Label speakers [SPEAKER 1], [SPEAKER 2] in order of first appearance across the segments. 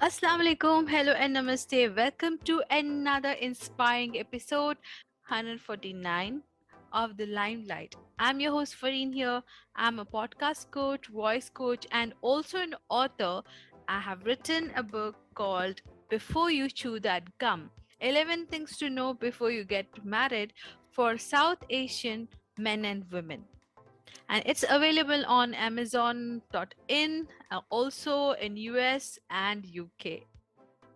[SPEAKER 1] Assalamu alaikum, hello and namaste. Welcome to another inspiring episode 149 of the Limelight. I'm your host Fareen here. I'm a podcast coach, voice coach, and also an author. I have written a book called Before You Chew That Gum 11 Things to Know Before You Get Married for South Asian Men and Women, and it's available on amazon.in, also in US and UK.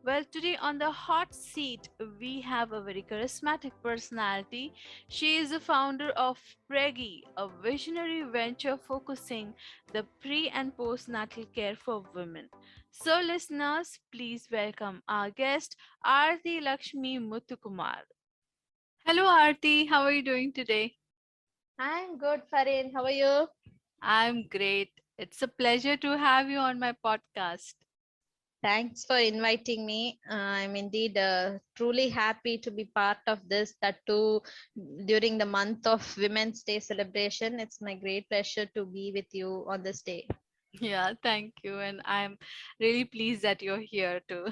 [SPEAKER 1] Well, today on the hot seat, we have a very charismatic personality. She is the founder of Pregi, a visionary venture focusing the pre and postnatal care for women. So, listeners, please welcome our guest, Aarthilakshmi Muthukumar. Hello, Aarti. How are you doing today?
[SPEAKER 2] I'm good, Farin. How are you?
[SPEAKER 1] I'm great. It's a pleasure to have you on my podcast.
[SPEAKER 2] Thanks for inviting me. I'm indeed truly happy to be part of this, that too during the month of Women's Day celebration. It's my great pleasure to be with you on this day.
[SPEAKER 1] Yeah, thank you. And I'm really pleased that you're here too.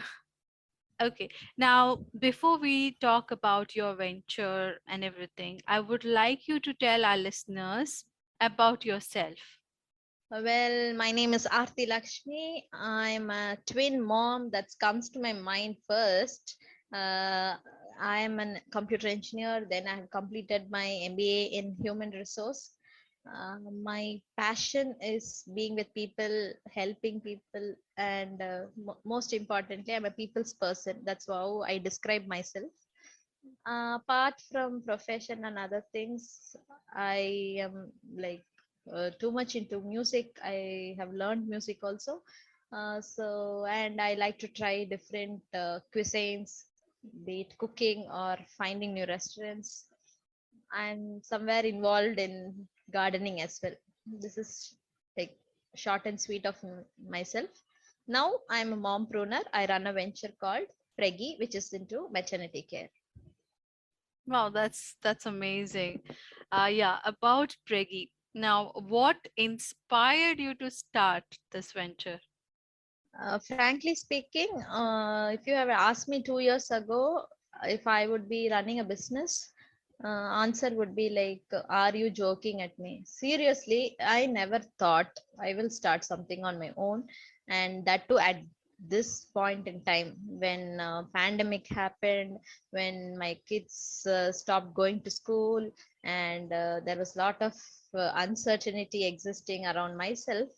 [SPEAKER 1] Okay, now before we talk about your venture and everything, I would like you to tell our listeners about yourself.
[SPEAKER 2] Well, my name is Aarthilakshmi. I'm a twin mom. That comes to my mind first. Uh, I am a computer engineer. Then I have completed my MBA in human resource. My passion is being with people, helping people, and most importantly, I'm a people's person. That's how I describe myself. Apart from profession and other things, I am like too much into music. I have learned music also. And I like to try different cuisines, be it cooking or finding new restaurants. I'm somewhere involved in gardening as well. This is like short and sweet of myself. Now I'm a mompreneur. I run a venture called Pregi, which is into maternity care.
[SPEAKER 1] Wow, that's amazing. Yeah, about Pregi. Now, what inspired you to start this venture?
[SPEAKER 2] Frankly speaking, if you have asked me 2 years ago if I would be running a business, answer would be like, "Are you joking at me?" Seriously, I never thought I will start something on my own, and that too at this point in time when pandemic happened, when my kids stopped going to school, and there was a lot of uncertainty existing around myself.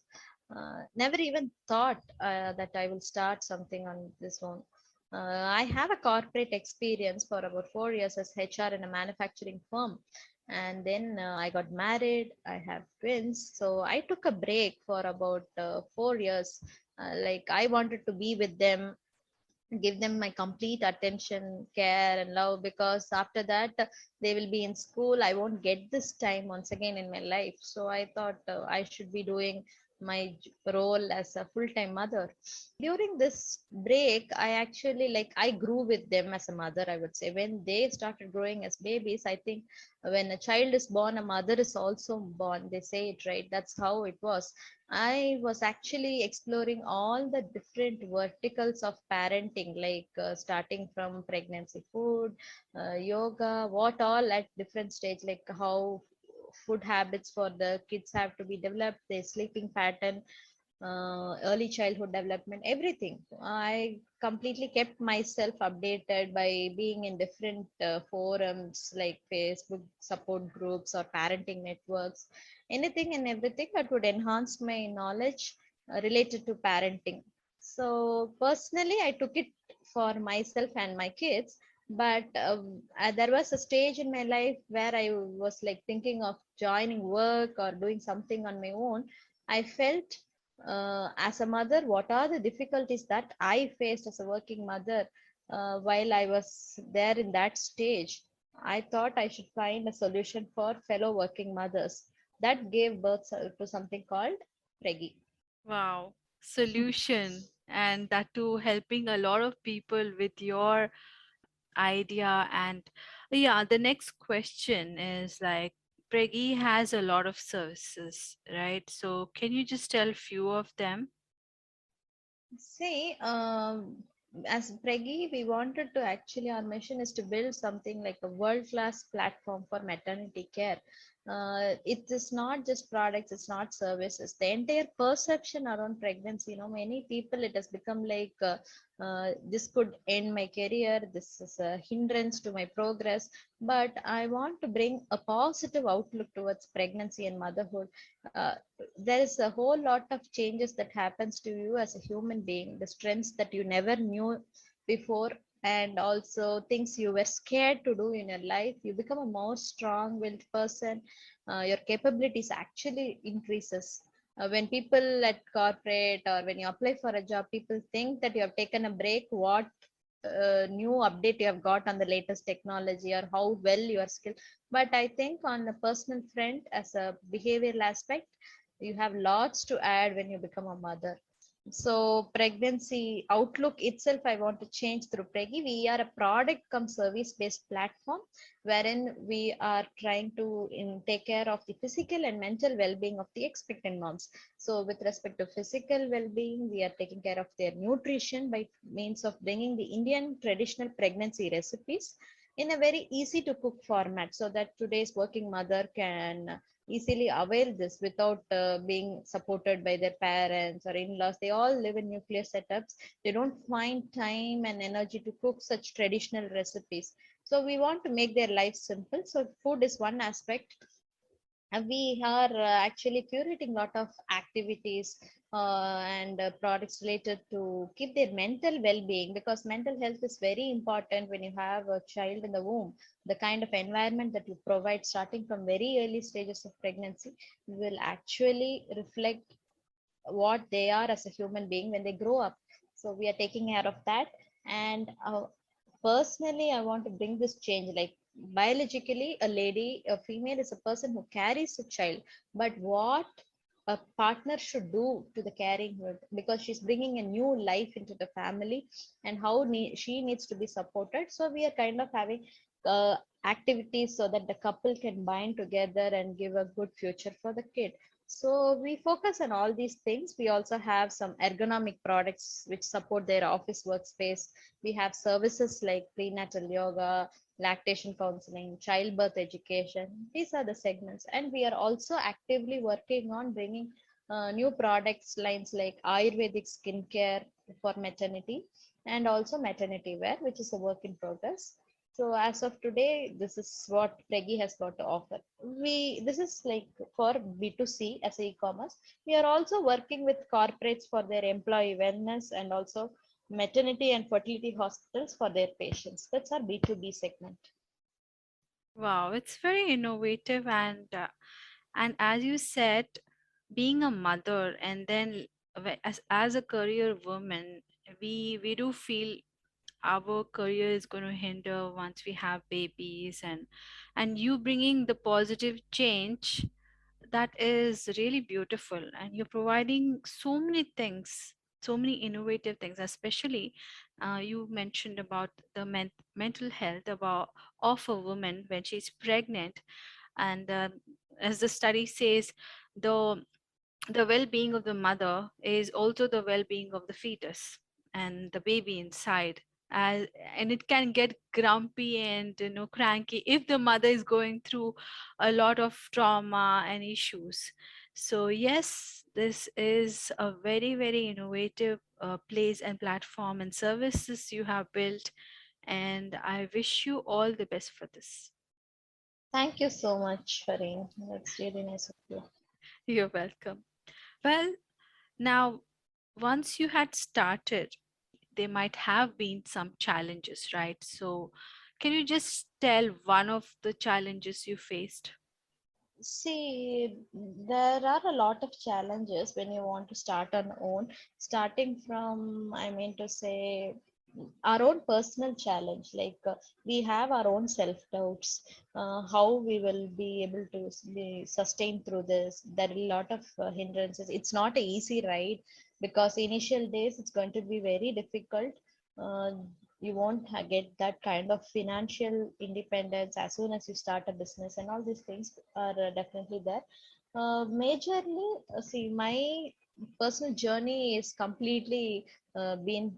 [SPEAKER 2] Never even thought that I will start something on this own. I have a corporate experience for about 4 years as HR in a manufacturing firm. And then I got married. I have twins. So I took a break for about 4 years. Like I wanted to be with them, give them my complete attention, care, and love, because after that they will be in school. I won't get this time once again in my life. So I thought I should be doing my role as a full-time mother. During this break, I actually, like, I grew with them as a mother, I would say. When they started growing as babies, I think when a child is born, a mother is also born. They say it right. That's how it was. I was actually exploring all the different verticals of parenting, like starting from pregnancy food, yoga, what all at different stage, like how food habits for the kids have to be developed, their sleeping pattern, early childhood development, everything. I completely kept myself updated by being in different forums like Facebook support groups or parenting networks, anything and everything that would enhance my knowledge related to parenting. So personally, I took it for myself and my kids. But there was a stage in my life where I was like thinking of joining work or doing something on my own. I felt as a mother, what are the difficulties that I faced as a working mother while I was there in that stage. I thought I should find a solution for fellow working mothers. That gave birth to something called Pregi.
[SPEAKER 1] Wow, solution, and that too helping a lot of people with your idea. And yeah, the next question is like, Pregi has a lot of services, right? So can you just tell a few of them?
[SPEAKER 2] See, as Pregi, we wanted to actually, our mission is to build something like a world-class platform for maternity care. It is not just products, it's not services. The entire perception around pregnancy, many people, it has become like this could end my career, this is a hindrance to my progress. But I want to bring a positive outlook towards pregnancy and motherhood. Uh, there is a whole lot of changes that happens to you as a human being, the strengths that you never knew before, and also things you were scared to do in your life. You become a more strong-willed person. Your capabilities actually increases. When people at corporate or when you apply for a job, people think that you have taken a break. What new update you have got on the latest technology or how well you are skilled. But I think on a personal front, as a behavioral aspect, you have lots to add when you become a mother. So pregnancy outlook itself, I want to change through Pregi. We are a product come service based platform wherein we are trying to take care of the physical and mental well-being of the expectant moms. So with respect to physical well-being, we are taking care of their nutrition by means of bringing the Indian traditional pregnancy recipes in a very easy to cook format, so that today's working mother can easily avail this without being supported by their parents or in-laws. They all live in nuclear setups. They don't find time and energy to cook such traditional recipes. So we want to make their life simple. So food is one aspect. We are actually curating lot of activities and products related to keep their mental well-being, because mental health is very important when you have a child in the womb. The kind of environment that you provide starting from very early stages of pregnancy will actually reflect what they are as a human being when they grow up. So we are taking care of that. And personally, I want to bring this change. Like biologically, a lady, a female is a person who carries a child. But what a partner should do to the carrying her, because she's bringing a new life into the family, and how she needs to be supported. So we are kind of having activities so that the couple can bind together and give a good future for the kid. So we focus on all these things. We also have some ergonomic products which support their office workspace. We have services like prenatal yoga, lactation counseling, childbirth education. These are the segments. And we are also actively working on bringing new products lines like Ayurvedic skincare for maternity, and also maternity wear, which is a work in progress. So as of today, this is what Pregi has got to offer. This is like for B2C as e-commerce. We are also working with corporates for their employee wellness, and also maternity and fertility hospitals for their patients. That's our B2B segment.
[SPEAKER 1] Wow, it's very innovative, and as you said, being a mother and then as a career woman, we do feel our career is going to hinder once we have babies, and you bringing the positive change, that is really beautiful, and you're providing so many things, so many innovative things, especially you mentioned about the mental health about of a woman when she's pregnant, and as the study says, the the well-being of the mother is also the well-being of the fetus and the baby inside. As, and it can get grumpy and cranky if the mother is going through a lot of trauma and issues. So yes, this is a very very innovative place and platform and services you have built, and I wish you all the best for this.
[SPEAKER 2] Thank you so much, Fareen. That's really nice of you.
[SPEAKER 1] You're welcome. Well, now, once you had started, there might have been some challenges, right? So, can you just tell one of the challenges you faced?
[SPEAKER 2] See, there are a lot of challenges when you want to start on own, starting from, I mean to say, our own personal challenge. Like we have our own self doubts, how we will be able to be sustained through this. There are a lot of hindrances. It's not a easy ride, because initial days it's going to be very difficult. Uh, you won't get that kind of financial independence as soon as you start a business, and all these things are definitely there. Majorly, see, my personal journey is completely been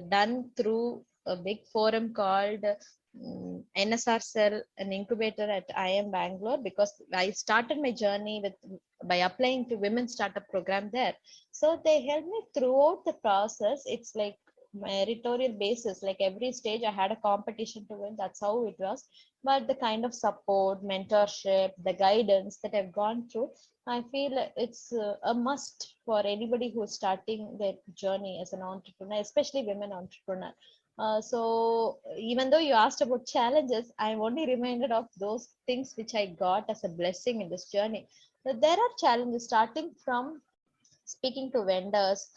[SPEAKER 2] done through a big forum called NSRCEL, an incubator at IIM Bangalore, because I started my journey with by applying to women startup program there. So they helped me throughout the process. It's like meritorial basis. Like every stage, I had a competition to win. That's how it was. But the kind of support, mentorship, the guidance that I've gone through, I feel it's a must for anybody who's starting their journey as an entrepreneur, especially women entrepreneur. So even though you asked about challenges, I'm only reminded of those things which I got as a blessing in this journey. But there are challenges starting from speaking to vendors,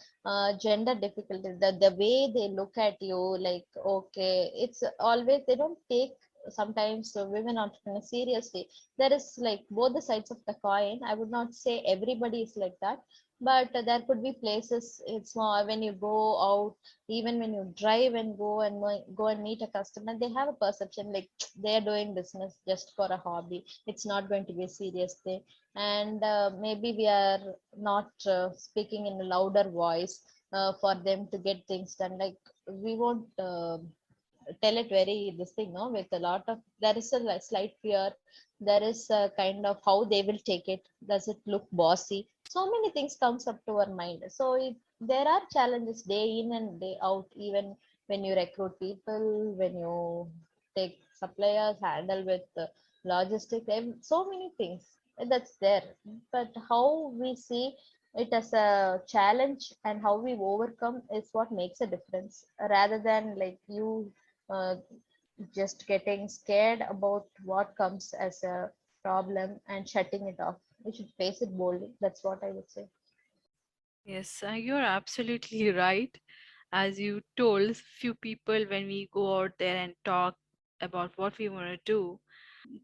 [SPEAKER 2] gender difficulty, the way they look at you, like, okay, it's always they don't take sometimes women entrepreneurs seriously. There is like both the sides of the coin. I would not say everybody is like that, but there could be places it's more when you go out, even when you drive and go and meet a customer, they have a perception like they're doing business just for a hobby. It's not going to be a serious thing, and maybe we are not speaking in a louder voice for them to get things done. Like we won't tell it very this thing, no, with a lot of there is a slight fear. There is a kind of how they will take it. Does it look bossy? So many things comes up to our mind. So there are challenges day in and day out, even when you recruit people, when you take suppliers, handle with logistics, so many things that's there. But how we see it as a challenge and how we overcome is what makes a difference, rather than like you uh, just getting scared about what comes as a problem and shutting it off. We should face it boldly. That's what I would say.
[SPEAKER 1] Yes, you're absolutely right. As you told few people, when we go out there and talk about what we want to do,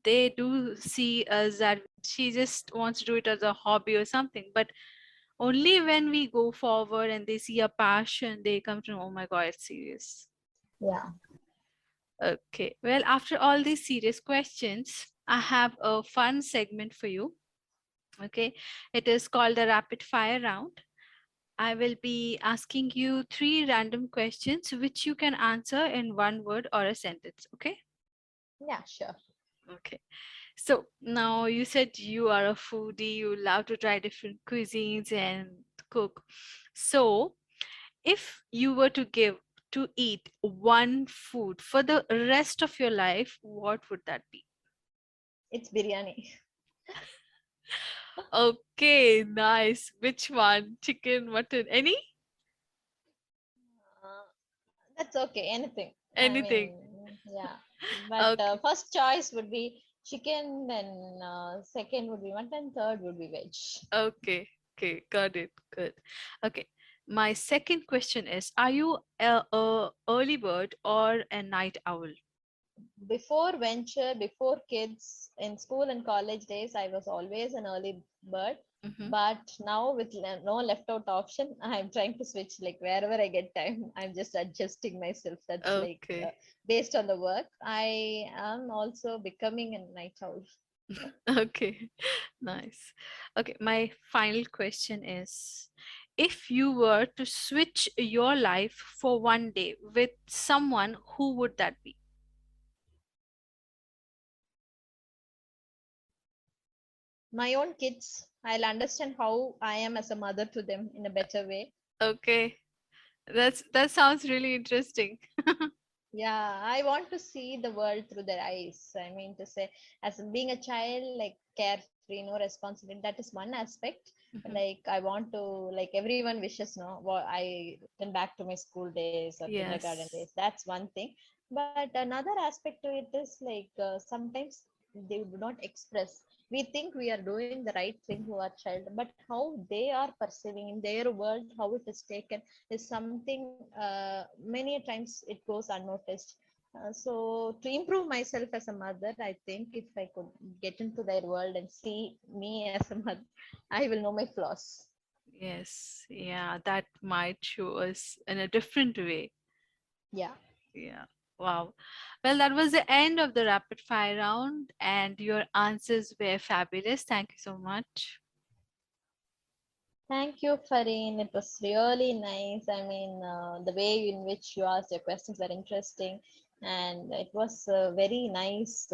[SPEAKER 1] they do see us that she just wants to do it as a hobby or something. But only when we go forward and they see a passion, they come to know, oh my God, it's serious.
[SPEAKER 2] Yeah.
[SPEAKER 1] Okay. Well, after all these serious questions, I have a fun segment for you. Okay. It is called the rapid fire round. I will be asking you three random questions which you can answer in one word or a sentence. Okay.
[SPEAKER 2] Yeah, sure.
[SPEAKER 1] Okay. So now you said you are a foodie, you love to try different cuisines and cook. So if you were to give to eat one food for the rest of your life, what would that be?
[SPEAKER 2] It's biryani.
[SPEAKER 1] Okay, nice. Which one? Chicken, mutton, any?
[SPEAKER 2] Uh, that's okay. Anything. I
[SPEAKER 1] Anything.
[SPEAKER 2] mean, yeah. But
[SPEAKER 1] Okay,
[SPEAKER 2] first choice would be chicken, then second would be mutton, third would be veg.
[SPEAKER 1] okay, okay, got it. Good. Okay. My second question is, are you a early bird or a night owl?
[SPEAKER 2] Before venture, before kids, in school and college days, I was always an early bird.
[SPEAKER 1] Mm-hmm.
[SPEAKER 2] But now with no left out option, I'm trying to switch. Like wherever I get time, I'm just adjusting myself. That's like
[SPEAKER 1] Okay.
[SPEAKER 2] based on the work. I am also becoming a night owl.
[SPEAKER 1] Okay, nice. Okay, my final question is, if you were to switch your life for one day with someone, who would that be?
[SPEAKER 2] My own kids, I'll understand how I am as a mother to them in a better way.
[SPEAKER 1] Okay, that sounds really interesting.
[SPEAKER 2] Yeah, I want to see the world through their eyes. I mean to say, as being a child, like carefree, no responsibility, that is one aspect.
[SPEAKER 1] Mhm.
[SPEAKER 2] Like I want to, like everyone wishes, no, well, I return back to my school days or kindergarten
[SPEAKER 1] Yes.
[SPEAKER 2] days. That's one thing. But another aspect to it is like sometimes they do not express. We think we are doing the right thing to our child, but how they are perceiving in their world, how it is taken is something many times it goes unnoticed. So to improve myself as a mother, I think if I could get into their world and see me as a mother, I will know my flaws.
[SPEAKER 1] Yes. Yeah, that might show us in a different way.
[SPEAKER 2] Yeah.
[SPEAKER 1] Yeah. Wow. Well, that was the end of the rapid fire round, and your answers were fabulous. Thank you so much.
[SPEAKER 2] Thank you, Fareen. It was really nice. I mean, the way in which you asked your questions were interesting, and it was a very nice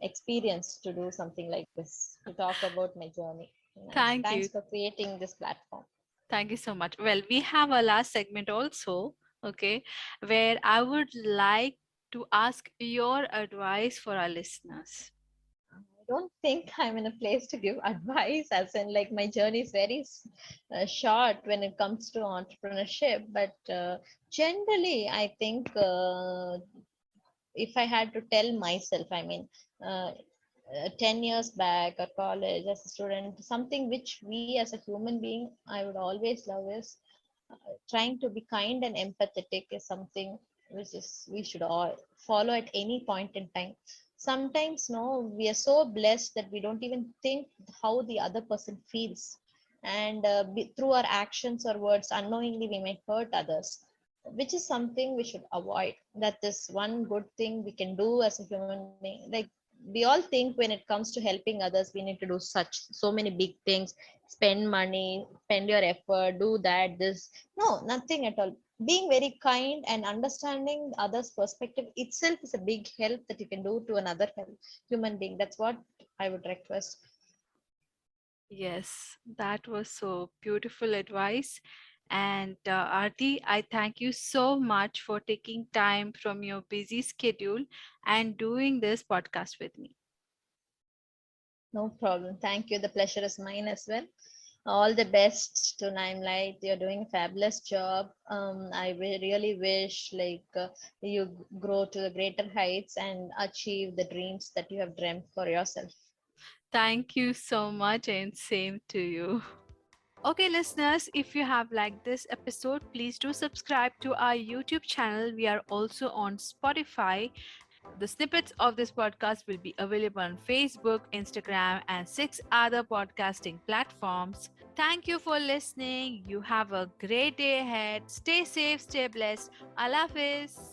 [SPEAKER 2] experience to do something like this, to talk about my journey. Nice.
[SPEAKER 1] Thank
[SPEAKER 2] Thanks
[SPEAKER 1] you.
[SPEAKER 2] for creating this platform.
[SPEAKER 1] Thank you so much. Well, we have a last segment also, okay, where I would like to ask your advice for our listeners.
[SPEAKER 2] I don't think I'm in a place to give advice, as in, like, my journey is very short when it comes to entrepreneurship. But generally, I think if I had to tell myself, I mean, 10 years back or college as a student, something which we as a human being, I would always love is trying to be kind and empathetic is something which is we should all follow at any point in time. Sometimes, no, we are so blessed that we don't even think how the other person feels, and through our actions or words, unknowingly we might hurt others, which is something we should avoid. That is one good thing we can do as a human being. Like, we all think when it comes to helping others, we need to do so many big things, spend money, spend your effort, do that, this. No, nothing at all. Being very kind and understanding others' perspective itself is a big help that you can do to another human being. That's what I would request.
[SPEAKER 1] Yes, that was so beautiful advice. And Aarti, I thank you so much for taking time from your busy schedule and doing this podcast with me.
[SPEAKER 2] No problem. Thank you. The pleasure is mine as well. All the best to Limelight. You're doing a fabulous job. I really wish, like, you grow to the greater heights and achieve the dreams that you have dreamt for yourself.
[SPEAKER 1] Thank you so much, and same to you. Okay, listeners, if you have liked this episode, please do subscribe to our YouTube channel. We are also on Spotify. The snippets of this podcast will be available on Facebook, Instagram, and 6 other podcasting platforms. Thank you for listening. You have a great day ahead. Stay safe, stay blessed. Allah Hafiz.